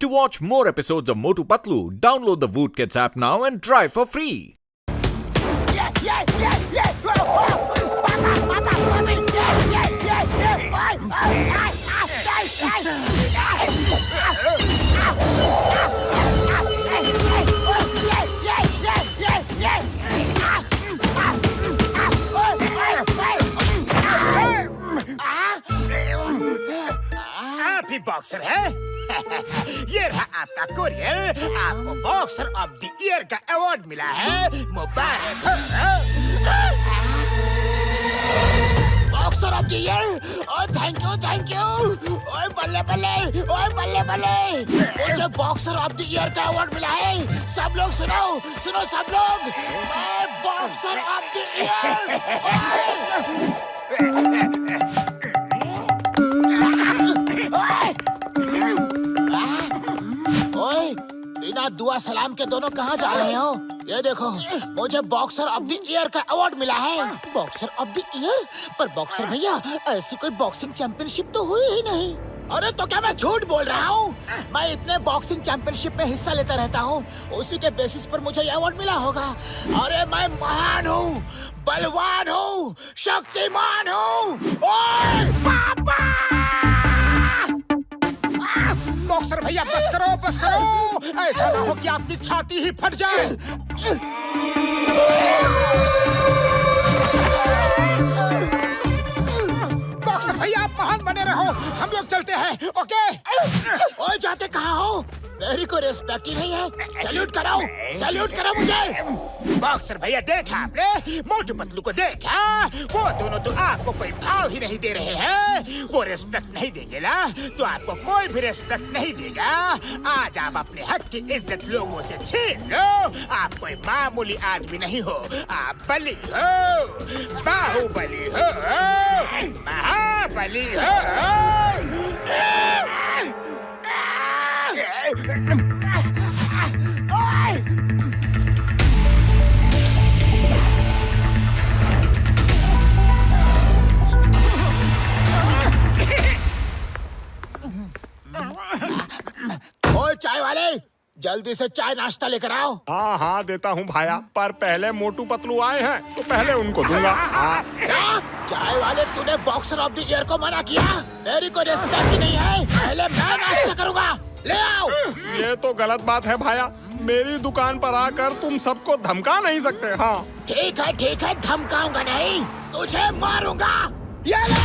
To watch more episodes of Motu Patlu, download the Voot Kids app now and try for free. आप ही boxer है? ये रहा आपका courier. आपको boxer of the year का award मिला है। मुबारक हो। Boxer of the year. Oh thank you. ओए बल्ले बल्ले। मुझे बॉक्सर ऑफ द ईयर का अवार्ड मिला है। सब लोग सुनो सब लोग। मैं बॉक्सर ऑफ द ईयर। बिना दुआ सलाम के दोनों कहाँ जा रहे हो? ये देखो, मुझे बॉक्सर ऑफ द ईयर का अवार्ड मिला है। Boxer of the year? पर बॉक्सर भैया, ऐसी कोई बॉक्सिंग चैंपियनशिप तो हुई ही नहीं। अरे तो क्या मैं झूठ बोल रहा हूँ? मैं इतने बॉक्सिंग चैंपियनशिप में हिस्सा लेता रहता हूँ, उसी के बेसिस पर मुझे ये अवार्ड मिला होगा। अरे मैं महान हूँ, बलवान हूँ, शक्तिमान हूँ। ओए पापा! बॉक्सर भैया बस करो। ऐसा ना हो कि आपकी छाती ही फट जाए। बॉक्सर भैया आप महान बने रहो। हम लोग चलते हैं, ओके? ओए जाते कहाँ हो? मेरी कोई रिस्पेक्ट ही नहीं है। सैल्यूट करो मुझे। बॉक्सर भैया देखा आपने? मोटू पतलू को देखा? वो दोनों तो आपको कोई भाव ही नहीं दे रहे हैं। वो रिस्पेक्ट नहीं देंगे ना, तो आपको कोई भी रिस्पेक्ट नहीं देगा। आज आप अपने हक की इज्जत लोगों से छीन लो। आप कोई मामूली आदमी नहीं हो, आप बली हो, बाहुबली हो, महाबली हो। ओए चाय वाले, जल्दी से चाय नाश्ता लेकर आओ। हाँ देता हूँ भाया, पर पहले मोटू पतलू आए हैं तो पहले उनको दूंगा। क्या? चाय वाले, तूने बॉक्सर ऑफ द ईयर को मना किया? मेरी कोई रिस्पेक्ट ही नहीं है। पहले मैं नाश्ता करूँगा। ले आओ। ये तो गलत बात है भाया। मेरी दुकान पर आकर तुम सबको धमका नहीं सकते। हाँ ठीक है, धमकाऊंगा नहीं, तुझे मारूंगा। ये ले।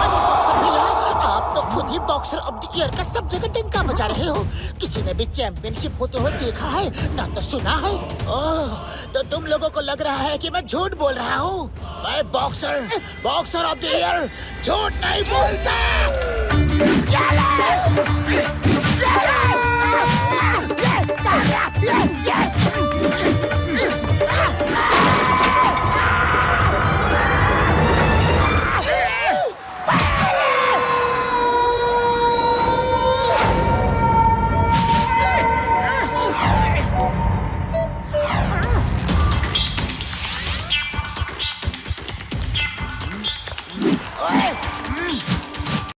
अरे बॉक्सर भैया, आप तो खुद ही बॉक्सर ऑफ द ईयर का सब जगह डंका बजा रहे हो। किसी ने भी चैंपियनशिप होते हुए देखा है ना तो सुना है? ओह, तो तुम लोगों को लग रहा है कि मैं झूठ बोल रहा हूँ। मैं बॉक्सर ऑफ द ईयर झूठ नहीं बोलता।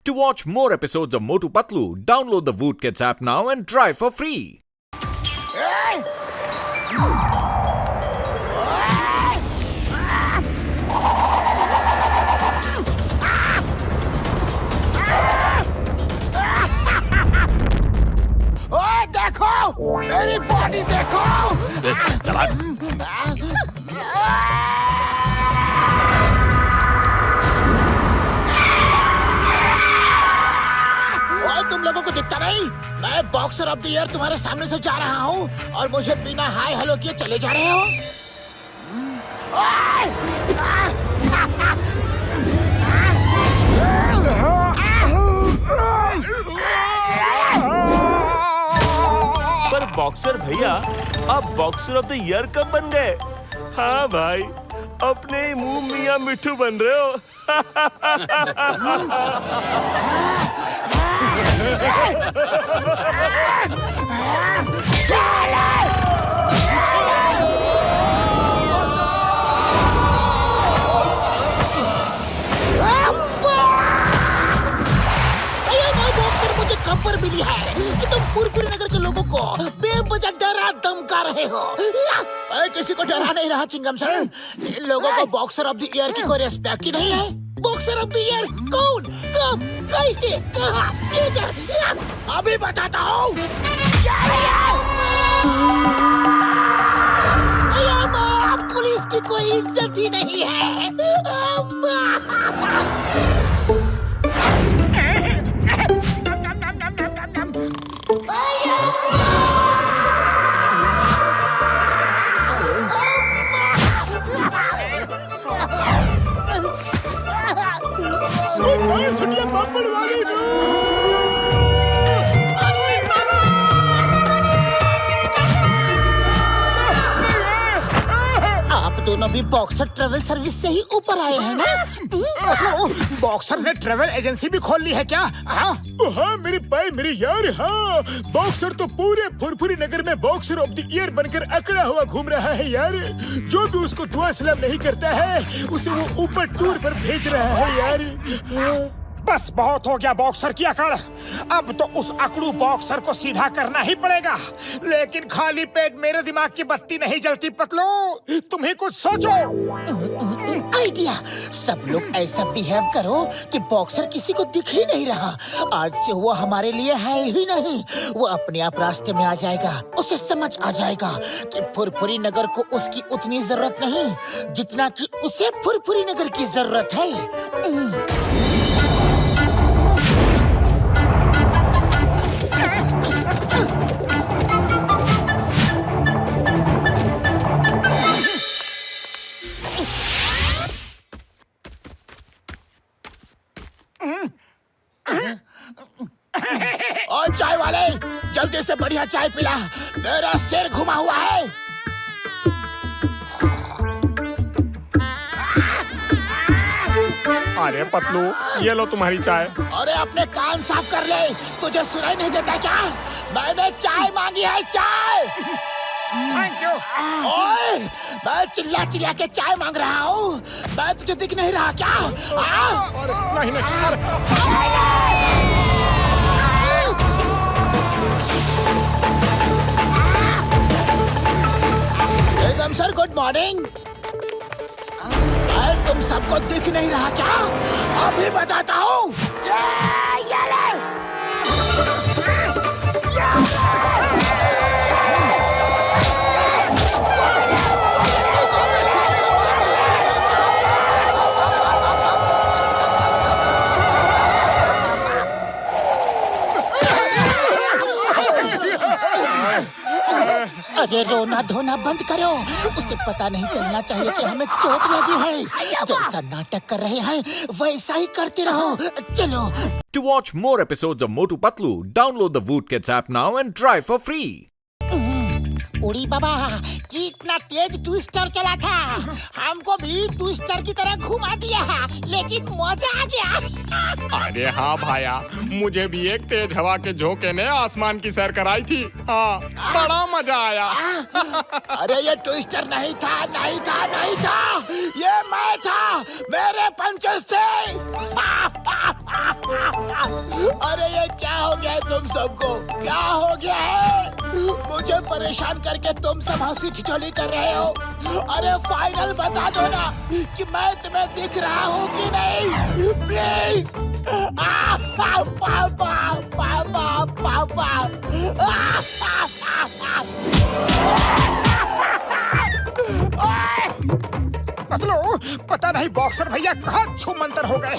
To watch more episodes of Motu Patlu, download the Voot Kids app now and try for free. ओए देखो, मेरी बॉडी देखो। चला। तुम लोगों को दिखता नहीं? मैं बॉक्सर ऑफ द ईयर तुम्हारे सामने से जा रहा हूँ और मुझे बिना हाय हेलो किए चले जा रहे हो। पर बॉक्सर भैया, आप बॉक्सर ऑफ द ईयर कब बन गए? हाँ भाई, अपने ही मुंह मियां मिठू बन रहे हो। मिली है कि तुम पुरपुरी नगर के लोगों को बेवजह डरा धमका रहे हो। मैं किसी को डरा नहीं रहा चिंगम सर। इन लोगों को बॉक्सर ऑफ द ईयर की कोई रिस्पेक्ट ही नहीं है। बॉक्सर ऑफ द ईयर कौन, कब, कैसे, कहाँ, किधर, अभी बताता हूँ। पुलिस की कोई इज्जत ही नहीं है। आप दोनों भी बॉक्सर ट्रेवल सर्विस से ही ऊपर आए हैं ना? मतलब बॉक्सर ने ट्रेवल एजेंसी भी खोल ली है क्या? हाँ मेरे भाई मेरे यार, हाँ बॉक्सर तो पूरे फुरफुरी नगर में बॉक्सर ऑफ द ईयर बनकर अकड़ा हुआ घूम रहा है यार। जो भी उसको दुआ सलाम नहीं करता है उसे वो ऊपर टूर पर भेज रहा है यार। बस बहुत हो गया बॉक्सर की अकड़। अब तो उस अकड़ू बॉक्सर को सीधा करना ही पड़ेगा। लेकिन खाली पेट मेरे दिमाग की बत्ती नहीं जलती पतलू, तुम्हें कुछ सोचो। आइडिया, सब लोग ऐसा बिहेव करो कि बॉक्सर किसी को दिख ही नहीं रहा। आज से वो हमारे लिए है ही नहीं। वो अपने आप रास्ते में आ जाएगा। उसे समझ आ जाएगा कि फुरफुरी नगर को उसकी उतनी जरूरत नहीं जितना कि उसे फुरफुरी नगर की जरूरत है। और चाय वाले, जल्दी से बढ़िया चाय पिला, मेरा सिर घुमा हुआ है। अरे पतलू, ये लो तुम्हारी चाय। अरे अपने कान साफ कर ले, तुझे सुनाई नहीं देता क्या? मैंने चाय मांगी है, चाय। Thank you. ओए, मैं चिल्ला चिल्ला के चाय मांग रहा हूँ। मैं तुझे दिख नहीं रहा क्या? नहीं नहीं, बेगम सर गुड मॉर्निंग। तुम सबको दिख नहीं रहा क्या? अभी बताता हूँ। अरे रोना धोना बंद करो। उसे पता नहीं चलना चाहिए कि हमें चोट लगी है। जैसा नाटक कर रहे हैं वैसा ही करते रहो। चलो। To watch more episodes of Motu Patlu, download the Voot Kids app now and try for free. उड़ी बाबा, कितना तेज ट्विस्टर चला था। हमको भी ट्विस्टर की तरह घुमा दिया, लेकिन मजा आ गया। अरे हाँ भाया, मुझे भी एक तेज हवा के झोंके ने आसमान की सैर कराई थी। हाँ, बड़ा मजा आया। अरे ये ट्विस्टर नहीं था, नहीं था, नहीं था, ये मैं था। मेरे पंचेस थे। अरे ये क्या हो गया है तुम सबको? क्या हो गया है? मुझे परेशान करके तुम सब हंसी ठिठोली कर रहे हो। अरे फाइनल बता दो ना कि मैं तुम्हें दिख रहा हूँ कि नहीं? प्लीज। पापा। पतलू, पता नहीं बॉक्सर भैया कहाँ छू मंतर हो गए।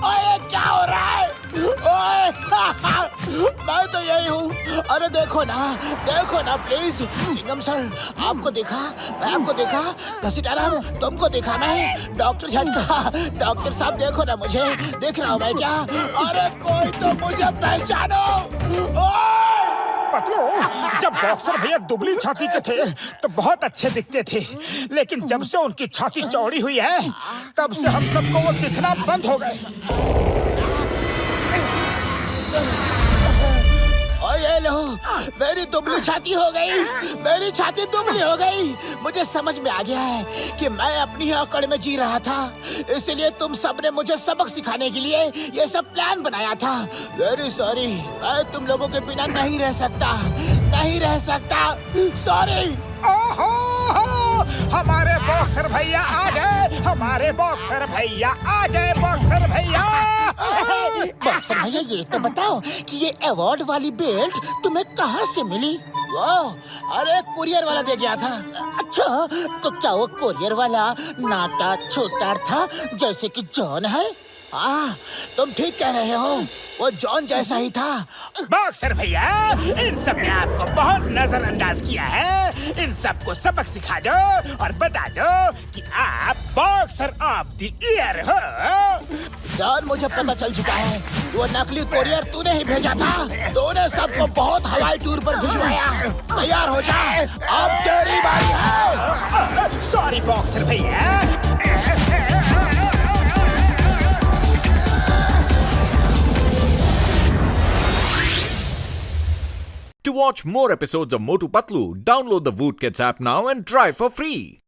ओए क्या हो रहा है? ओए मैं तो यही हूँ। अरे देखो ना प्लीज। चिंगम सर, आपको देखा, मैं आपको देखा। घसीटाराम, तुमको देखा मैं। डॉक्टर झटका, डॉक्टर साहब देखो ना मुझे, देख रहा हूँ मैं क्या? अरे कोई तो मुझे पहचानो। पतलू, जब बॉक्सर भैया दुबली छाती के थे तो बहुत अच्छे दिखते थे, लेकिन जब से उनकी छाती चौड़ी हुई है तब से हम सबको वो दिखना बंद हो गए। ये लो, मेरी दुबली छाती हो गई, मेरी छाती दुबली हो गई। मुझे समझ में आ गया है कि मैं अपनी ही अकड़ में जी रहा था, इसलिए तुम सब ने मुझे सबक सिखाने के लिए ये सब प्लान बनाया था। वेरी सॉरी, मैं तुम लोगों के बिना नहीं रह सकता, नहीं रह सकता। सॉरी। ओहो, हमारे बॉक्सर भैया आ गए, हमारे बॉक्सर भैया आ गए, बॉक्सर भैया। बॉक्सर भैया, ये तो बताओ कि ये अवार्ड वाली बेल्ट तुम्हें कहाँ से मिली? वाह, अरे कुरियर वाला दे गया था। अच्छा, तो क्या वो कुरियर वाला नाटा छोटा था जैसे कि जॉन है? तुम ठीक कह रहे हो, वो जॉन जैसा ही था। बॉक्सर भैया, इन सब ने आपको बहुत नजरअंदाज किया है। इन सबको सबक सिखा दो और बता दो कि आप बॉक्सर ऑफ द ईयर हो। जॉन, मुझे पता चल चुका है, वो नकली कुरियर तूने ही भेजा था। तूने सबको बहुत हवाई टूर पर भिजवाया। तैयार हो जा, अब तेरी बारी है। सॉरी बॉक्सर भैया। To watch more episodes of Motu Patlu, download the Voot Kids app now and try for free.